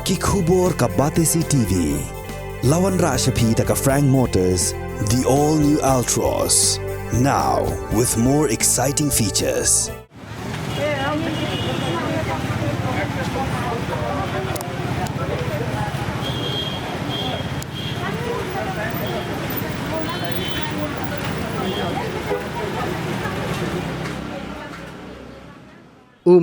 Kikubor ka Batesi TV. Lawan Rashapi taka Frank Motors, the all-new Altros. Now, with more exciting features.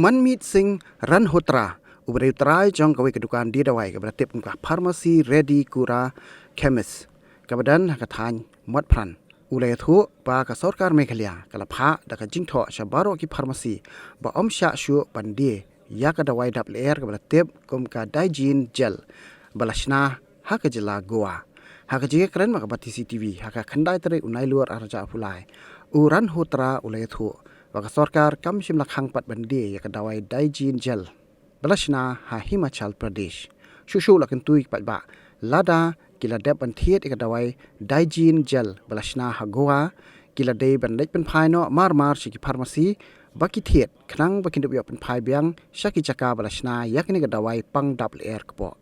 Manmeet Singh Ranhotra Uberitrai jong kawe kedukaan di dawai keberatip ka pharmacy ready kura chemist kebadan hakathan mot pran ulai thu pa ka Sorkar Meghalaya kala pha daka jingtho shabaro ki pharmacy ba omsha shu pandi ya ka dawai dap ler keberatip kum ka Digene gel balashna hakajila goa hakaji kren maka batisi TV haka khandai tare unai luar arja pulai Ranhotra ulai thu Baka Sorkar kam shimla Khang pat bandi ya kadawai Digene gel balashna ha Himachal Pradesh shushu lakin tui pat ba lada kila dep ban thiet kadawai Digene gel balashna ha Goa kila dei ban lek pen phai no mar shiki pharmacy baki thiet Khang bakin dep pen phai biang shaki chaka balashna yakni kadawai pang double air kpo.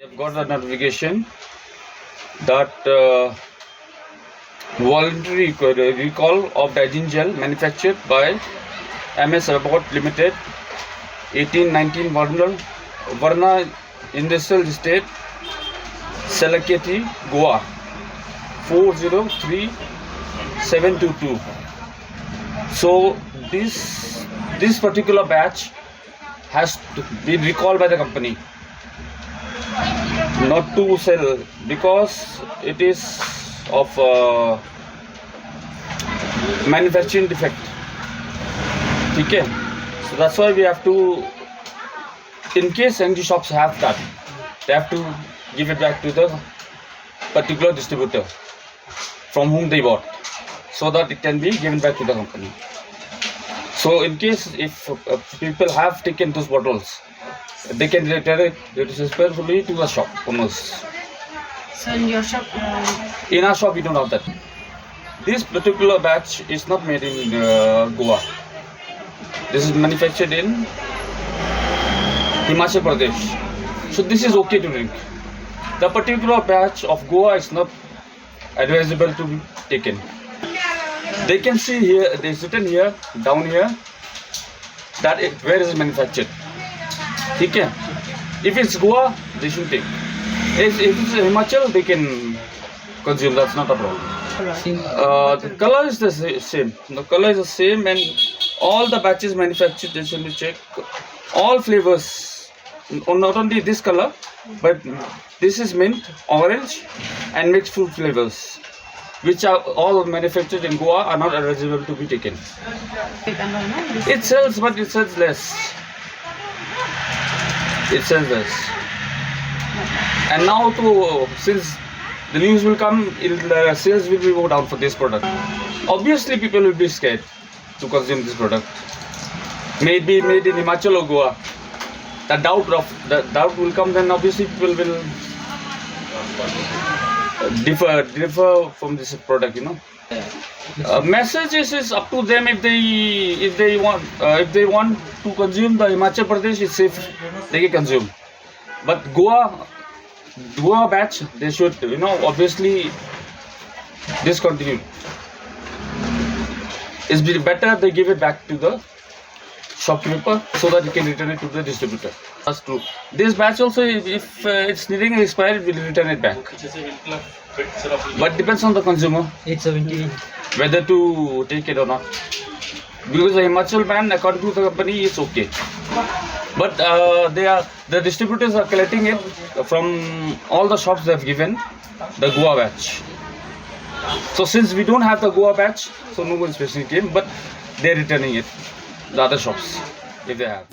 I've got the notification that voluntary recall of Digene gel manufactured by MS Abbott Limited, 1819 Varna Industrial Estate, Salaketi, Goa, 403722. So this particular batch has been recalled by the company, not to sell because it is of manufacturing defect. Okay, so that's why we have to, in case any shops have that, they have to give it back to the particular distributor from whom they bought, so that it can be given back to the company. So in case if people have taken those bottles, they can return it respectfully to the shop owners. So in your shop? In our shop we don't have that. This particular batch is not made in Goa. This is manufactured in Himachal Pradesh. So this is okay to drink. The particular batch of Goa is not advisable to be taken. They can see here, it is written here, down here, that where is it manufactured. Okay. If it's Goa, they should take. If it's Himachal, they can consume. That's not a problem. The color is the same. The color is the same, and all the batches manufactured. They should check all flavors. Not only this color, but this is mint, orange, and mixed fruit flavors, which are all manufactured in Goa, are not eligible to be taken. It sells, but it sells less. It sells less. And now, since the news will come, the sales will go down for this product. Obviously, people will be scared to consume this product. Maybe made in Himachal or Goa. The doubt will come. Then obviously people will differ from this product. You know. Message is up to them. If they want to consume the Himachal Pradesh, it's safe. They can consume. But Goa batch, they should, obviously discontinue. It's better they give it back to the shopkeeper so that he can return it to the distributor. That's true. This batch also, if it's needing expired, we'll return it back. But depends on the consumer. 870. Whether to take it or not. Because the Himachal ban, according to the company, is okay. But the distributors are collecting it from all the shops they have given the Goa batch. So since we don't have the Goa batch, so no one specifically came, but they're returning it, the other shops, if they have.